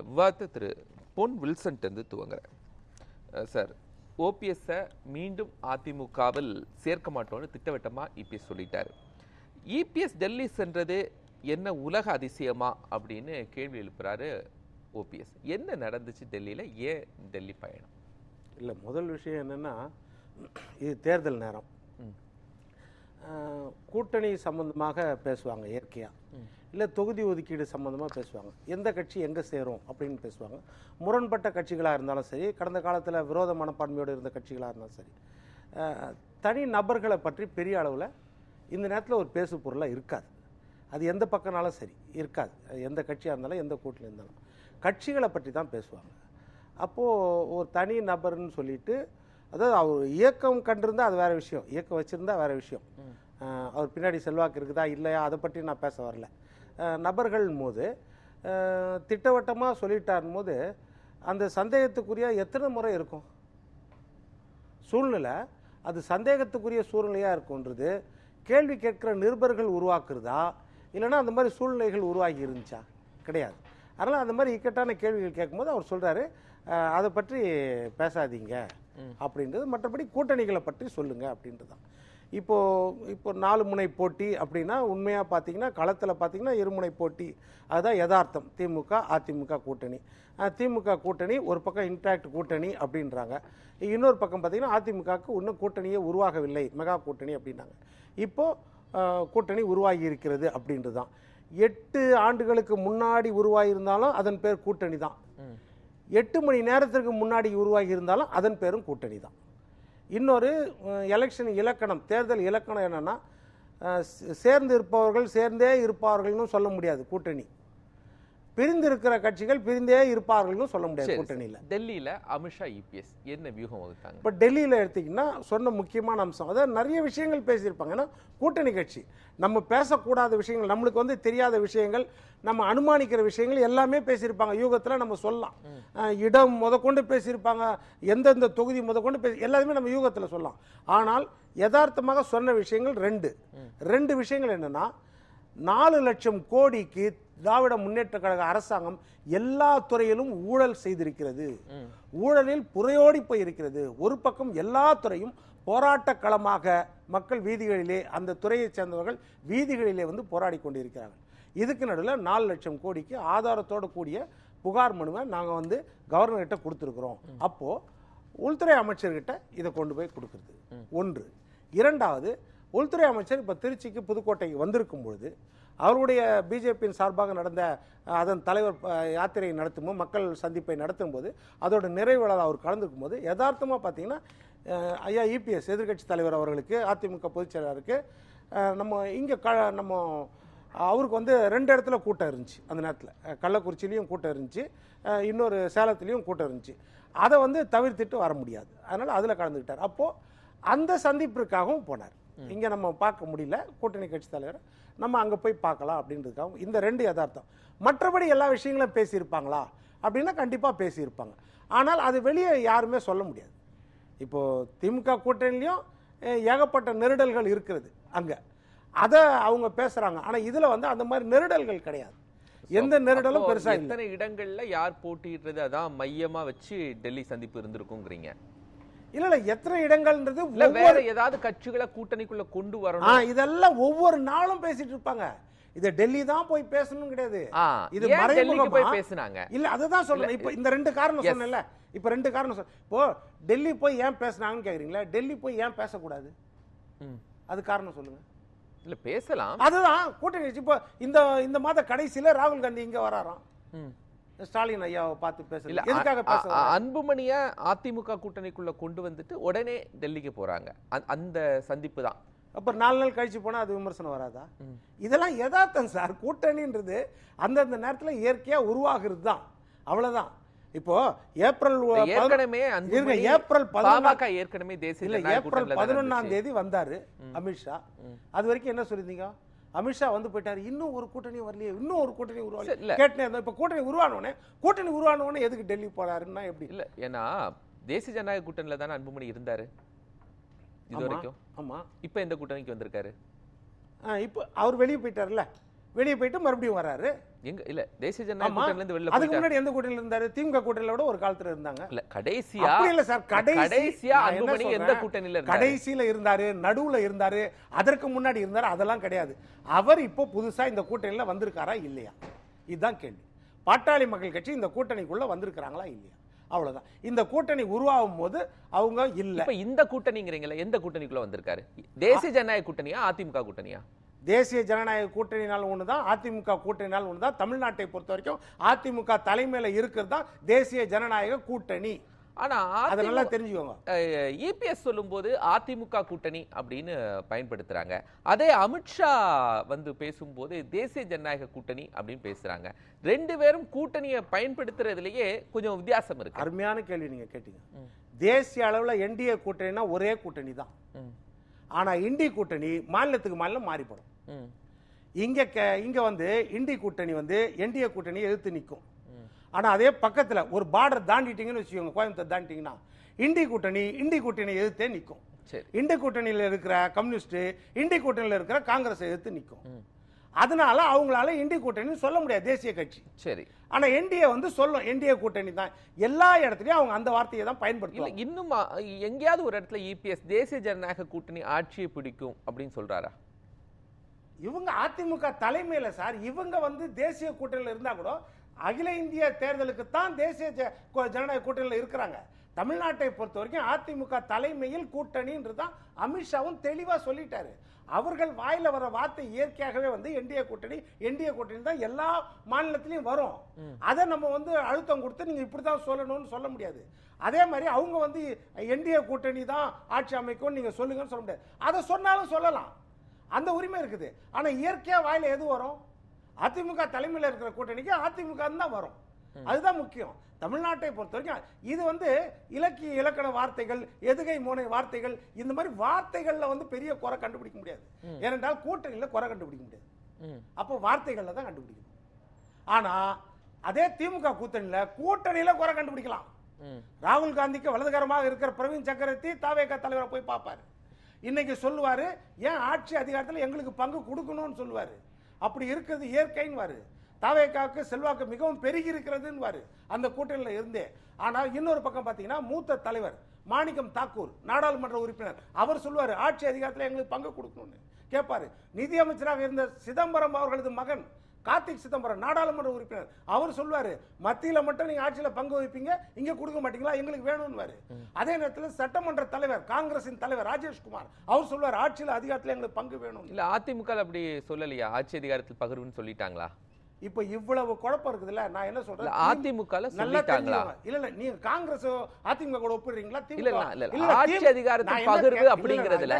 விவாதத்தை திரு பொன் வில்சன்ட்டு துவங்குறேன். சார், ஓபிஎஸ்ஸை மீண்டும் அதிமுகவில் சேர்க்க மாட்டோன்னு திட்டவட்டமாக இபிஎஸ் சொல்லிட்டாரு. இபிஎஸ் டெல்லி சென்றது என்ன உலக அதிசயமா அப்படின்னு கேள்வி எழுப்புறாரு ஓபிஎஸ். என்ன நடந்துச்சு டெல்லியில்? ஏன் டெல்லி பயணம்? இல்லை, முதல் விஷயம் என்னென்னா, இது தேர்தல் நேரம். கூட்டணி சம்பந்தமாக பேசுவாங்க இயற்கையாக, இல்லை தொகுதி ஒதுக்கீடு சம்பந்தமாக பேசுவாங்க, எந்த கட்சி எங்கே சேரும் அப்படின்னு பேசுவாங்க. முரண்பட்ட கட்சிகளாக இருந்தாலும் சரி, கடந்த காலத்தில் விரோத மனப்பான்மையோடு இருந்த கட்சிகளாக இருந்தாலும் சரி, தனி நபர்களை பற்றி பெரிய அளவில் இந்த நேரத்தில் ஒரு பேசு பொருளாக இருக்காது. அது எந்த பக்கம்னாலும் சரி இருக்காது. எந்த கட்சியாக இருந்தாலும் எந்த கூட்டில் இருந்தாலும் கட்சிகளை பற்றி தான் பேசுவாங்க. அப்போது ஒரு தனி நபர்னு சொல்லிட்டு, அதாவது அவர் இயக்கம் கண்டிருந்தால் அது வேறு விஷயம், இயக்கம் வச்சுருந்தா வேறு விஷயம். அவர் பின்னாடி செல்வாக்கு இருக்குதா இல்லையா அதை பற்றி நான் பேச வரல. நபர்கள் போது திட்டவட்டமாக சொல்லிட்டார் போது அந்த சந்தேகத்துக்குரிய எத்தனை முறை இருக்கும் சூழ்நிலை, அது சந்தேகத்துக்குரிய சூழ்நிலையாக இருக்குன்றது கேள்வி கேட்குற நிருபர்கள் உருவாக்குறதா, இல்லைன்னா அந்த மாதிரி சூழ்நிலைகள் உருவாகி இருந்துச்சா? கிடையாது. அதனால் அந்த மாதிரி இக்கட்டான கேள்விகள் கேட்கும்போது அவர் சொல்கிறாரு, அதை பற்றி பேசாதீங்க அப்படின்றது, மற்றபடி கூட்டணிகளை பற்றி சொல்லுங்கள் அப்படின்றது தான். இப்போ 4 முனை போட்டி அப்படின்னா உண்மையாக பார்த்தீங்கன்னா களத்தில் பார்த்தீங்கன்னா இருமுனை போட்டி, அதுதான் யதார்த்தம். திமுக அதிமுக கூட்டணி, திமுக கூட்டணி ஒரு பக்கம் இன்டாக்ட் கூட்டணி அப்படின்றாங்க, இன்னொரு பக்கம் பார்த்தீங்கன்னா அதிமுகவுக்கு இன்னும் கூட்டணியே உருவாகவில்லை, மெகா கூட்டணி அப்படின்னாங்க. இப்போது கூட்டணி உருவாகி இருக்கிறது அப்படின்றது தான். 8 ஆண்டுகளுக்கு முன்னாடி உருவாகி இருந்தாலும் அதன் பேர் கூட்டணி தான். 8 மணி நேரத்திற்கு முன்னாடி உருவாகி இருந்தாலும் அதன் பேரும் கூட்டணி தான். இன்னொரு எலெக்ஷன் இலக்கணம், தேர்தல் இலக்கணம் என்னன்னா, சேர்ந்து இருப்பவர்கள் சேர்ந்தே இருப்பார்கள்னு சொல்ல முடியாது கூட்டணி, பிரிந்து இருக்கிற கட்சிகள் பிரிந்தே இருப்பார்கள்னு சொல்ல முடியாது கூட்டணியில். டெல்லியில் அமித்ஷா இபிஎஸ் என்ன வியூகம் வகுத்தாங்க? இப்போ டெல்லியில் எடுத்திங்கன்னா சொன்ன முக்கியமான அம்சம், அதாவது நிறைய விஷயங்கள் பேசியிருப்பாங்க. ஏன்னா கூட்டணி கட்சி, நம்ம பேசக்கூடாத விஷயங்கள், நம்மளுக்கு தெரியாத விஷயங்கள், நம்ம அனுமானிக்கிற விஷயங்கள் எல்லாமே பேசியிருப்பாங்க. யூகத்தில் நம்ம சொல்லலாம், இடம் முதற்கொண்டு பேசியிருப்பாங்க, எந்தெந்த தொகுதி முதற்கொண்டு பேசி எல்லாருமே நம்ம யூகத்தில் சொல்லலாம். ஆனால் யதார்த்தமாக சொன்ன விஷயங்கள் ரெண்டு விஷயங்கள் என்னன்னா, 4 லட்சம் கோடிக்கு திராவிட முன்னேற்ற கழக அரசாங்கம் எல்லா துறையிலும் ஊழல் செய்திருக்கிறது, ஊழலில் புறையோடி போயிருக்கிறது. ஒரு பக்கம் எல்லா துறையும் போராட்ட களமாக மக்கள் வீதிகளிலே, அந்த துறையை சேர்ந்தவர்கள் வீதிகளிலே போராடி கொண்டிருக்கிறார்கள். இதுக்கு நடுவில் 4 லட்சம் கோடிக்கு ஆதாரத்தோடு கூடிய புகார் மனுவை நாங்கள் கவர்னர்கிட்ட கொடுத்துருக்குறோம். அப்போது உள்துறை அமைச்சர்கிட்ட இதை கொண்டு போய் கொடுக்குறது ஒன்று. இரண்டாவது, உள்துறை அமைச்சர் இப்போ திருச்சிக்கு புதுக்கோட்டைக்கு வந்திருக்கும் பொழுது அவருடைய பிஜேபியின் சார்பாக நடந்த அதன் தலைவர் யாத்திரை நடத்தும்போது, மக்கள் சந்திப்பை நடத்தும் போது, அதோட நிறைவேளாளர் அவர் கலந்துக்கும் போது யதார்த்தமாக பார்த்தீங்கன்னா, ஐயா இபிஎஸ் எதிர்கட்சி தலைவர் அவர்களுக்கு, அதிமுக பொதுச் செயலாளருக்கு, நம்ம இங்கே நம்ம அவருக்கு 2 இடத்துல கூட்டம் இருந்துச்சு. அந்த நேரத்தில் கள்ளக்குறிச்சிலையும் கூட்டம் இருந்துச்சு, இன்னொரு சேலத்துலேயும் கூட்டம் இருந்துச்சு. அதை தவிர்த்துட்டு வர முடியாது, அதனால் அதில் கலந்துக்கிட்டார். அப்போது அந்த சந்திப்பிற்காகவும் போனார். இங்கே நம்ம பார்க்க முடியல கூட்டணி கட்சி தலைவர், நம்ம அங்கே போய் பார்க்கலாம் அப்படின்றதுக்காக. இந்த 2 யதார்த்தம். மற்றபடி எல்லா விஷயங்களும் பேசியிருப்பாங்களா அப்படின்னா கண்டிப்பாக பேசியிருப்பாங்க. ஆனால் அது வெளியே யாருமே சொல்ல முடியாது. இப்போது திமுக கூட்டணிலையும் ஏகப்பட்ட நெருடல்கள் இருக்கிறது, அங்கே அதை அவங்க பேசுகிறாங்க. ஆனால் இதில் அந்த மாதிரி நெருடல்கள் கிடையாது, எந்த நெருடலும் பெருசாக இல்லை. எத்தனை இடங்களில் யார் போட்டிடுறது அதான் மையமாக வச்சு டெல்லி சந்திப்பு இருந்திருக்குங்கிறீங்க? இல்ல எத்தனை இடங்கள்ன்றது வேற ஏதாவது கட்சிகளை கூட்டணிக்குள்ள கொண்டு வரணும், இதெல்லாம் ஒவ்வொரு நாளும் பேசிட்டு இருப்பாங்க. இது டெல்லி தான் போய் பேசணும் கிடையாது, இது மறைமுகமா போய் பேசினாங்க. இல்ல அதுதான் சொல்றேன். இப்போ இந்த 2 காரணம் சொன்னேன்ல, இப்போ 2 காரணம் இப்போ டெல்லி போய் ஏன் பேசினாங்கன்னு கேக்குறீங்களா? டெல்லி போய் ஏன் பேசக்கூடாது, அது காரணம் சொல்லுங்க. இல்ல பேசலாம், அதுதான் கூட்டணி. இப்போ இந்த மாத கடைசியில ராகுல் காந்தி இங்க வராராம், ஸ்டாலின் ஐயாவை பார்த்து பேசல. எதுக்காக பேச? அன்புமணிய அதிமுக கூட்டணிக்குள்ள கொண்டு வந்துட்டு உடனே டெல்லிக்கு போறாங்க, அந்த சந்திப்பு தான். அப்புறம் 4 நாள் கழிச்சு போனா அது விமர்சனம் வராதா? இதெல்லாம் யதார்த்தம் சார். கூட்டணின்றது அந்தந்த நேரத்தில் இயற்கையா உருவாகிறது தான், அவ்வளவுதான். இப்போ ஏப்ரல் 11ஆம் தேதி வந்தாரு அமித்ஷா. அது வரைக்கும் என்ன சொல்லிருந்தீங்க? அமித்ஷா போயிட்டாரு, இன்னும் ஒரு கூட்டணி வரலையே, இன்னும் ஒரு கூட்டணி உருவாகல கேட்டே. இப்ப கூட்டணி உருவானோடனே எதுக்கு டெல்லி போறாருன்னா எப்படி? இல்ல, ஏன்னா தேசிய ஜனநாயக கூட்டணியில தானே அன்புமணி இருந்தாரு இது வரைக்கும். ஆமா, இப்ப எந்த கூட்டணிக்கு வந்திருக்காரு? இப்போ அவர் வெளியே போயிட்டாருல்ல, வெளியே போயிட்டு மறுபடியும் வராரு. எங்க இல்ல தேசிய ஜனநாயக ஆமா. கூட்டணில இருந்து வெளில அதுக்கு போயிட்டாரு. முன்னாடி எந்த கூட்டணியில இருந்தாரு? திமுக கூட்டணியில விட ஒரு காலத்துல இருந்தாங்க. இல்ல கடைசியா அப்படி இல்ல சார், கடைசியா நான் என்ன அன்புமணி எந்த சொல்றேன், கூட்டணியில இருந்தாரு? கடைசியில இருந்தாரு, நடுவுல இருந்தாரு, அதற்கு முன்னாடி இருந்தாரு, அதெல்லாம் கிடையாது. அவர் இப்போ புதுசா இந்த கூட்டணியில வந்திருக்காரா இல்லையா, இதுதான் கேள்வி. பாட்டாளி மக்கள் கட்சி இந்த கூட்டணிக்குள்ள வந்திருக்காங்களா இல்லையா, அவ்வளவுதான். இந்த கூட்டணி உருவாகும் போது அவங்க இல்ல. இப்ப இந்த கூட்டணிங்கிறீங்களா, எந்த கூட்டணிக்குள்ள வந்திருக்காரு? தேசிய ஜனநாயக கூட்டணியா அதிமுக கூட்டணியா? தேசிய ஜனநாயக கூட்டணினால் ஒண்ணுதான், அதிமுக கூட்டணினால் ஒண்ணுதான். தமிழ்நாட்டை பொறுத்த வரைக்கும் அதிமுக தலைமையில இருக்கிறது தான் தேசிய ஜனநாயக கூட்டணி. ஆனா அதை நல்லா தெரிஞ்சுக்கோங்க. இபிஎஸ் சொல்லும்போது அதிமுக கூட்டணி அப்படின்னு பயன்படுத்துறாங்க. அதே அமித்ஷா வந்து பேசும்போது தேசிய ஜனநாயக கூட்டணி அப்படின்னு பேசுறாங்க. ரெண்டு பேரும் கூட்டணியை பயன்படுத்துறதுலயே கொஞ்சம் வித்தியாசம் இருக்கு. அருமையான கேள்வி நீங்க கேட்டீங்க. தேசிய அளவுல என்டிஏ கூட்டணினா ஒரே கூட்டணி தான். ஆனா இண்டி கூட்டணி மாநிலத்துக்கு மாநிலம் மாறிப்படும். இங்க வந்து இண்டி கூட்டணி வந்து என்டிஏ கூட்டணி எதிர்த்து நிற்கும். ஆனா அதே பக்கத்துல ஒரு பார்டர் தாண்டிட்டீங்கன்னு வச்சுக்கோங்க, கோயம்புத்தூர் தாண்டிட்டீங்கன்னா இண்டி கூட்டணி எதிர்த்தே நிற்கும். இண்டி கூட்டணியில இருக்கிற கம்யூனிஸ்ட் இண்டி கூட்டணியில இருக்கிற காங்கிரஸ் எதிர்த்து நிற்கும். அதனால அவங்களால இண்டி கூட்டணி சொல்ல முடியாது தேசிய கட்சி. சரி. ஆனா என்டிஏ வந்து சொல்லும் என்டிஏ கூட்டணி தான். எல்லா இடத்துலயும் அவங்க அந்த வார்த்தையை தான் பயன்படுத்துவாங்க. இன்னும் எங்கேயாவது ஒரு இடத்துல இபிஎஸ் தேசிய ஜனநாயக கூட்டணி ஆட்சியை பிடிக்கும் அப்படின்னு சொல்றாரா? இவங்க அதிமுக தலைமையில சார், இவங்க வந்து தேசிய கூட்டணியில இருந்தா கூட அகில இந்திய தேர்தலுக்கு தான் தேசிய ஜனநாயக கூட்டணியில இருக்கிறாங்க. தமிழ்நாட்டை பொறுத்த வரைக்கும் அதிமுக தலைமையில் கூட்டணின்றதான் அமித்ஷாவும் தெளிவா சொல்லிட்டாரு. அவர்கள் வாயில வர வார்த்தை இயற்கையாகவே வந்து என்டிஏ கூட்டணி தான் எல்லா மாநிலத்திலையும் வரும். அதை நம்ம வந்து அழுத்தம் கொடுத்து நீங்க இப்படிதான் சொல்லணும்னு சொல்ல முடியாது. அதே மாதிரி அவங்க வந்து என்டிஏ கூட்டணி தான் ஆட்சி அமைக்கும் நீங்க சொல்லுங்கன்னு சொல்ல முடியாது. அதை சொன்னாலும் சொல்லலாம், அந்த உரிமை இருக்குது. ஆனா இயற்கையா வாயில எது வரும்? அதிமுக தலைமையில் இருக்கிற கூட்டணிக்கு அதிமுக தான் வரும். அதுதான் முக்கியம். தமிழ்நாட்டை பொறுத்த வரைக்கும் இது வந்து இலக்கிய இலக்கண வார்த்தைகள், எதுகை மோனை வார்த்தைகள், இந்த மாதிரி வார்த்தைகள்ல வந்து பெரிய குறை கண்டுபிடிக்க முடியாது. ஏனென்றால் கூட்டணியில குறை கண்டுபிடிக்க முடியாது. அப்போ வார்த்தைகள்ல தான் கண்டுபிடிக்கணும். ஆனா அதே திமுக கூட்டணியில குறை கண்டுபிடிக்கலாம். ராகுல் காந்திக்கு வலதுகரமாக இருக்கிற பிரவீன் சக்கரவர்த்தி தாவேகா தலைவரை போய் பார்ப்பாரு. இன்னைக்கு சொல்லுவாரு, ஏன் ஆட்சி அதிகாரத்தில் எங்களுக்கு பங்கு கொடுக்கணும்னு சொல்லுவாரு. அப்படி இருக்கிறது இயற்கைன்னு. தாவேகாவுக்கு செல்வாக்கு மிகவும் பெருகி இருக்கிறதுன்னு அந்த கூட்டணியில இருந்தே. ஆனால் இன்னொரு பக்கம் பார்த்தீங்கன்னா மூத்த தலைவர் மாணிக்கம் தாக்கூர் நாடாளுமன்ற உறுப்பினர் அவர் சொல்லுவாரு, ஆட்சி அதிகாரத்தில் எங்களுக்கு பங்கு கொடுக்கணும்னு கேட்பாரு. நிதியமைச்சராக இருந்த சிதம்பரம் அவர்களது மகன் கார்த்திக் சிதம்பரம் நாடாளுமன்ற உறுப்பினர் அவர் சொல்வாரு, மத்தியில மட்டும் நீங்க ஆட்சியில பங்கு வைப்பீங்க, இங்க கொடுக்க மாட்டீங்களா, எங்களுக்கு வேணும்னு. அதே நேரத்தில் சட்டமன்ற தலைவர் காங்கிரசின் தலைவர் ராஜேஷ்குமார் அவர் சொல்வார், ஆட்சியில அதிகாரத்தில் எங்களுக்கு பங்கு வேணும். இல்ல அதிமுக அப்படி சொல்லலையா, ஆட்சி அதிகாரத்தில் பகிர்வுன்னு சொல்லிட்டாங்களா? இப்ப இவ்வளவு குழப்பம் இருக்குதுல்ல, நான் என்ன சொல்றேன், அதிமுக நல்லா தெரிஞ்சுக்கோங்க. இல்ல நீங்க காங்கிரஸ் அதிமுக கூட ஒப்பிடுறீங்களா? இல்ல ஆட்சி அதிகாரத்தில் பகிர்வு அப்படிங்கிறதுல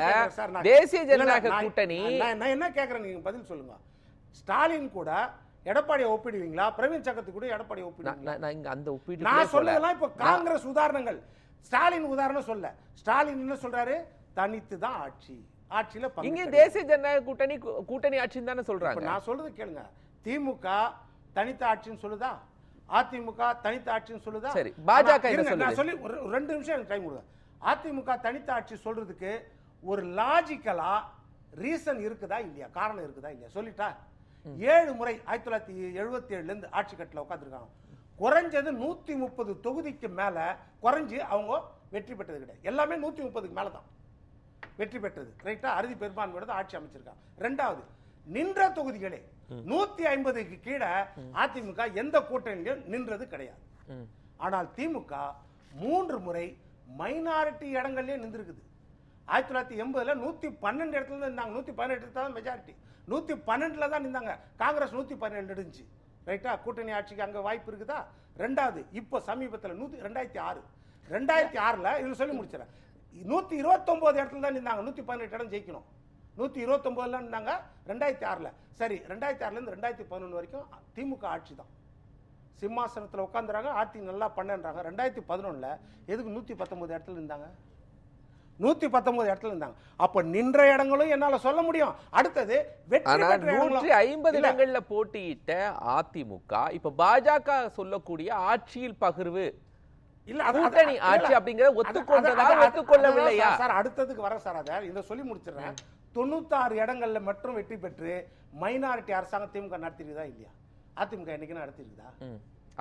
தேசிய ஜனநாயக கூட்டணி. நான் என்ன கேக்குறேன், நீங்க பதில் சொல்லுங்க. ஸ்டாலின் கூட எடப்பாடியை ஒப்பிடுவீங்களா? பிரவீன் சக்கரவர்த்தி கூட எடப்பாடியை ஒப்பிடுவீங்களா? நான் சொல்றதெல்லாம் இப்ப காங்கிரஸ் உதாரணங்கள். ஸ்டாலின் உதாரணம் சொல்ல. ஸ்டாலின் என்ன சொல்றாரு, தனித்து தான் ஆட்சியில இங்க தேசிய ஜனநாயக கூட்டணி ஆட்சின்னு தானே சொல்றாங்க. நான் சொல்றது கேளுங்க. திமுக தனித்த ஆட்சின்னு சொல்லுதா, அதிமுக தனித்த ஆட்சின்னு சொல்லுதா? சரி, பாஜக நான் சொல்லி ஒரு 2 நிமிஷம் எனக்கு டைம் கொடுங்க. அதிமுக தனித்த ஆட்சி சொல்றதுக்கு ஒரு லாஜிக்கலா ரீசன் இருக்குதா இல்லையா, காரணம் இருக்குதா இல்லையா சொல்லிட்டா. 7 முறை 1977 இருந்து ஆட்சி கட்டில உட்காந்துருக்காங்க. குறைஞ்சது 130 தொகுதிக்கு மேல குறைஞ்சு அவங்க வெற்றி பெற்றது கிடையாது. எல்லாமே 130க்கு மேல தான் வெற்றி பெற்றது. ரைட்டா? அறுதி பெரும்பான்மையோட ஆட்சி அமைச்சிருக்காங்க. ரெண்டாவது, நின்ற தொகுதிகளே 150க்கு கீழே அதிமுக எந்த கூட்டணியிலும் நின்றது கிடையாது. ஆனால் திமுக 3 முறை மைனாரிட்டி இடங்கள்லயே நின்றுருக்குது. 1980ல 112 இடத்துல இருந்தாங்க. 118 தான் மெஜாரிட்டி. 112ல தான் நின்றாங்க. காங்கிரஸ் 117 இருந்துச்சு. ரைட்டா? கூட்டணி ஆட்சிக்கு அங்க வாய்ப்பு இருக்குதா? ரெண்டாவது, இப்போ சமீபத்தில் 2006ல இது சொல்லி முடிச்சிடறேன், 129 இடத்துல தான் நின்றாங்க. 118 இடம் ஜெயிக்கணும். 129ல இருந்தாங்க 2006ல. சரி, 2006ல இருந்து 2011 வரைக்கும் திமுக ஆட்சி தான். சிம்மாசனத்தில் உட்காந்துறாங்க, ஆட்சி நல்லா பண்ணன்றாங்க. 2011ல எதுக்கு 119 இடத்துல இருந்தாங்க? 119 இடத்துல இருந்தாங்க. அப்ப நின்ற இடங்களும் என்னால சொல்ல முடியும். அடுத்தது வெற்றி பெற்ற 150 இடங்கள்ல போட்டியிட்ட அதிமுக இப்ப பாஜக சொல்லக்கூடிய ஆட்சியில் பகிர்வு இல்ல கூட்டணி ஆட்சி அப்படிங்கற ஒத்துக்கொண்டதா ஒத்துக்கொள்ளவில்லையா சார்? அடுத்ததுக்கு வர சார், அத இத சொல்லி முடிச்சிடுறேன். 96 இடங்கள்ல மட்டும் வெற்றி பெற்று மைனாரிட்டி அரசாங்கம் திமுக நடத்திருதா இல்லையா? அதிமுக என்னைக்கு நடத்திருக்குதா?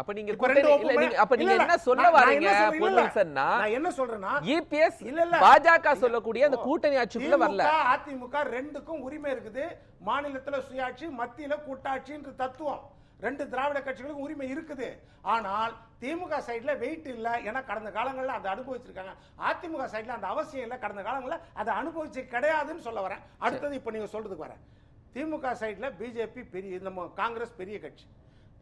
அப்ப நீங்க இப்ப ரெண்டு அப்ப நீங்க என்ன சொல்ல வரீங்க பொன்வில்சன்னா, நான் என்ன சொல்றேன்னா இபிஎஸ் பாஜக சொல்லக்கூடிய அந்த கூட்டணி ஆட்சிக்குள்ள வரல. அதிமுக ரெண்டுக்கும் உரிமை இருக்குது. மாநிலத்துல சுயாட்சி, மத்தியில கூட்டாட்சின்ற தத்துவம் ரெண்டு திராவிட கட்சிகளுக்கும் உரிமை இருக்குது. ஆனால் திமுக சைடுல வெயிட் இல்ல. ஏன்னா கடந்த காலங்களில் அதை அனுபவிச்சிருக்காங்க. அதிமுக சைடுல அந்த அவசியம் இல்லை. கடந்த காலங்களில் அதை அனுபவிச்சு கிடையாதுன்னு சொல்ல வரேன். அடுத்தது இப்ப நீங்க சொல்றதுக்கு வரேன். திமுக சைடுல பிஜேபி பெரிய, நம்ம காங்கிரஸ் பெரிய கட்சி.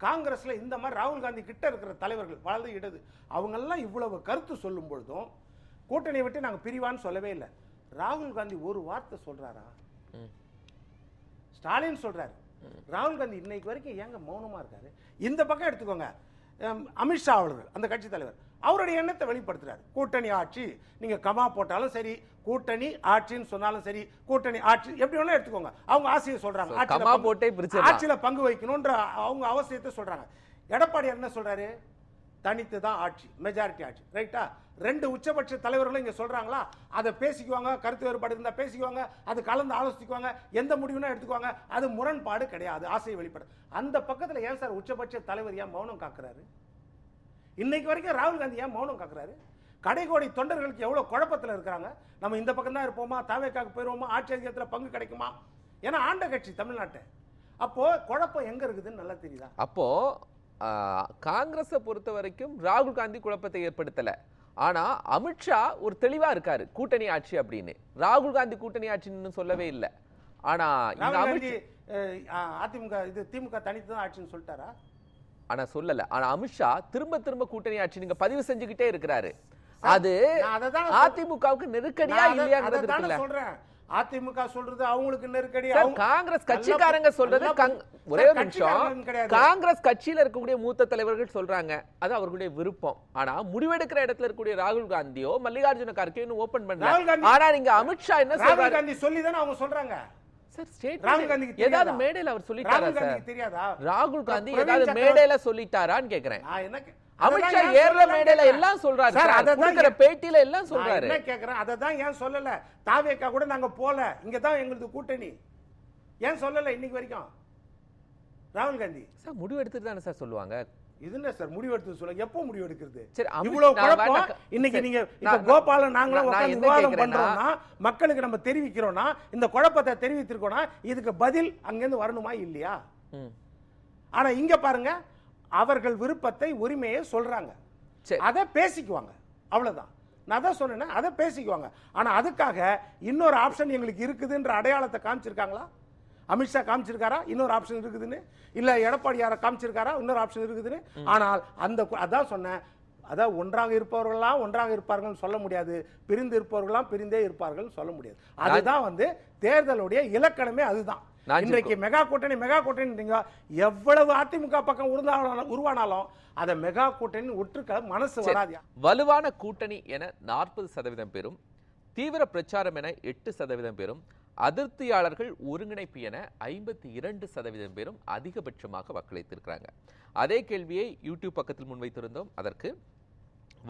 காங்கிரஸ்ல இந்த மாதிரி ராகுல் காந்தி கிட்ட இருக்கிற தலைவர்கள் வலது இடது அவங்க எல்லாம் இவ்வளவு கருத்து சொல்லும் பொழுதும் கூட்டணியை விட்டு நாங்க பிரிவான்னு சொல்லவே இல்லை. ராகுல் காந்தி ஒரு வார்த்தை சொல்றாரா? ஸ்டாலின் சொல்றாரு. ராகுல் காந்தி இன்னைக்கு வரைக்கும் ஏங்க மௌனமா இருக்காரு? இந்த பக்கம் எடுத்துக்கோங்க, அமித்ஷா அவர்கள் அந்த கட்சி தலைவர் அவருடைய எண்ணத்தை வெளிப்படுத்துறாரு. கூட்டணி ஆட்சி, நீங்க கமா போட்டாலும் சரி, கூட்டணி ஆட்சின்னு சொன்னாலும் சரி, கூட்டணி ஆட்சி எப்படி வேணா எடுத்துக்கோங்க. அவங்க ஆசையை சொல்றாங்க, ஆட்சியில பங்கு வைக்கணும்ன்ற அவங்க அவசியத்தை சொல்றாங்க. எடப்பாடி என்ன சொல்றாரு? தனித்து தான் ஆட்சி, மெஜாரிட்டி ஆட்சி. ரைட்டா? ரெண்டு உச்சபட்ச தலைவர்களும் இங்க சொல்றாங்களா? அதை பேசிக்குவாங்க, கருத்து வேறுபாடு இருந்தா பேசிக்குவாங்க, அது கலந்து ஆலோசிக்குவாங்க, எந்த முடிவுனா எடுத்துக்குவாங்க. அது முரண்பாடு கிடையாது, ஆசையை வெளிப்பாடு. அந்த பக்கத்துல ஏன் சார் உச்சபட்ச தலைவர் ஏன் மௌனம் காக்குறாரு? இன்னைக்கு வரைக்கும் ராகுல் காந்தி ஏன் மௌனம் காக்குறாரு? கடைகோடி தொண்டர்களுக்கு எவ்வளவு குழப்பத்தில் இருக்கிறாங்க. நம்ம இந்த பக்கம் தான் இருப்போமா, தாவேக்காக்கு போயிருவோமா, ஆட்சி அதிகாரத்தில் பங்கு கிடைக்குமா? ஏன்னா ஆண்ட கட்சி தமிழ்நாட்டை. அப்போ குழப்பம் எங்க இருக்குதுன்னு நல்லா தெரியுதா? அப்போ காங்கிரஸை பொறுத்த வரைக்கும் ராகுல் காந்தி குழப்பத்தை ஏற்படுத்தல. ஆனா அமித்ஷா ஒரு தெளிவா இருக்காரு, கூட்டணி ஆட்சி அப்படின்னு. ராகுல் காந்தி கூட்டணி ஆட்சின்னு சொல்லவே இல்லை. ஆனா அதிமுக இது திமுக தனித்து தான் ஆட்சின்னு சொல்லிட்டாரா? ஆனா சொல்லல. ஆனா அமித்ஷா திரும்ப திரும்ப கூட்டணி ஆட்சி நீங்க பதிவு செஞ்சுக்கிட்டே இருக்கிறாரு. அது அதிமுகவுக்கு நெருக்கடியா இல்லையாங்கிறது இருக்குல்ல. சொல்றேன், அதிமுக சொல்றது அவங்களுக்கு நெருக்கடி. காங்கிரஸ் கட்சிக்காரங்க சொல்றது ஒரே நிமிஷம், காங்கிரஸ் கட்சியில இருக்கக்கூடிய மூத்த தலைவர்கள் சொல்றாங்க, அது அவர்களுடைய விருப்பம். ஆனா முடிவெடுக்கிற இடத்துல இருக்கக்கூடிய ராகுல் காந்தியோ மல்லிகார்ஜுன கார்கே ஓபன் பண்றாங்க. ஆனா நீங்க அமித்ஷா என்ன சொல்றாரு? ராகுல் காந்தி சொல்லிதானே அவங்க சொல்றாங்க. ராகுல் காந்தி ஏதாவது மேடையில அவர் சொல்லிட்டாரா சார்? தெரியாதா? ராகுல் காந்தி ஏதாவது மேடையில சொல்லிட்டாரான்னு கேக்குறேன். அமித்ஷா ஏர்ல மேடையில எல்லாம் சொல்றாரு சார், கொடுக்கிற பேட்டியில எல்லாம் சொல்றாரு. என்ன கேக்குறேன், அதை தான் ஏன் சொல்லல? தாவேக்கா கூட நாங்க போல, இங்க தான் எங்களுக்கு கூட்டணி, ஏன் சொல்லல இன்னைக்கு வரைக்கும் ராகுல் காந்தி? சார் முடிவு எடுத்துட்டு தானே சார் சொல்லுவாங்க. இது என்ன சார் முடிவு எடுத்து சொல்ல? எப்போ முடிவு எடுக்கிறது? சரி, இவ்வளவு குழப்பம். இன்னைக்கு நீங்க இப்ப கோபாலன் நாங்களும் உட்கார்ந்து விவாதம் பண்றோம்னா, மக்களுக்கு நம்ம தெரிவிக்கிறோம்னா, இந்த குழப்பத்தை தெரிவித்திருக்கோம்னா, இதுக்கு பதில் அங்கிருந்து வரணுமா இல்லையா? ஆனா இங்க பாருங்க, அவர்கள் விருப்பத்தை உரிமையை சொல்றாங்க, அதை பேசிக்குவாங்க, அவ்வளவுதான். நான் தான் சொன்னேன், அதை பேசிக்குவாங்க. ஆனா அதுக்காக இன்னொரு ஆப்ஷன் எங்களுக்கு இருக்குதுன்ற அடையாளத்தை காமிச்சிருக்காங்களா? அமித்ஷா காமிச்சிருக்காரா இன்னொரு ஆப்ஷன் இருக்குதுன்னு? இல்ல எடப்பாடி யார காமிச்சிருக்காரா இன்னொரு ஆப்ஷன் இருக்குதுன்னு? ஆனால் அந்த அதான் சொன்னேன், அதான் ஒன்றாக இருப்பவர்களாம் ஒன்றாக இருப்பார்கள் சொல்ல முடியாது, பிரிந்து இருப்பவர்களாம் பிரிந்தே இருப்பார்கள் சொல்ல முடியாது. அதுதான் வந்து தேர்தலுடைய இலக்கணமே. அதுதான் இன்றைக்கு மெகா கூட்டணி மெகா கூட்டணி எவ்வளவு அதிமுக பக்கம் உருவானாலும் அதை மெகா கூட்டணி ஒற்றுக்க மனசு வராது. வலுவான கூட்டணி என 40% பேரும், தீவிர பிரச்சாரம் என 8% பேரும், அதிருப்தியாளர்கள் ஒருங்கிணைப்பு என 52% பேரும் அதிகபட்சமாக வாக்களித்திருக்கிறாங்க. அதே கேள்வியை யூடியூப் பக்கத்தில் முன்வைத்திருந்தோம். அதற்கு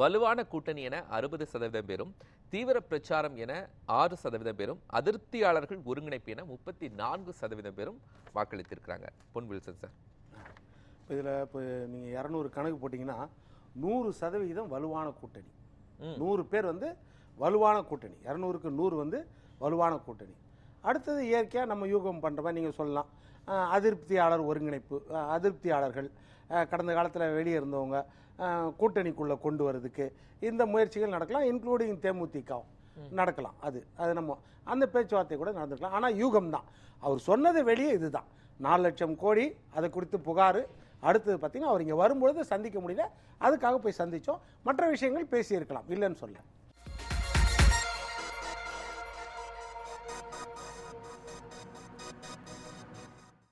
வலுவான கூட்டணி என 60% பேரும், தீவிர பிரச்சாரம் என 6% பேரும், அதிருப்தியாளர்கள் ஒருங்கிணைப்பு என 34% பேரும் வாக்களித்திருக்கிறாங்க. பொன் வில்சன் சார், இதில் இப்போ நீங்கள் 200 கணக்கு போட்டிங்கன்னா 100% வலுவான கூட்டணி. 100 பேர் வந்து வலுவான கூட்டணி, 200க்கு 100 வந்து வலுவான கூட்டணி. அடுத்தது இயற்கையாக நம்ம யூகம் பண்ணுற மாதிரி நீங்கள் சொல்லலாம், அதிருப்தியாளர் ஒருங்கிணைப்பு, அதிருப்தியாளர்கள் கடந்த காலத்தில் வெளியே இருந்தவங்க கூட்டணிக்குள்ளே கொண்டு வரதுக்கு இந்த முயற்சிகள் நடக்கலாம், இன்க்ளூடிங் தேமுதிகவும் நடக்கலாம். அது நம்ம அந்த பேச்சுவார்த்தை கூட நடந்துக்கலாம். ஆனால் யூகம் தான் அவர் சொன்னது வெளியே இதுதான், 4 லட்சம் கோடி அதை குறித்து புகார். அடுத்தது பார்த்தீங்கன்னா அவர் இங்கே வரும்பொழுது சந்திக்க முடியல, அதுக்காக போய் சந்தித்தோம். மற்ற விஷயங்கள் பேசியிருக்கலாம், இல்லைன்னு சொல்ல.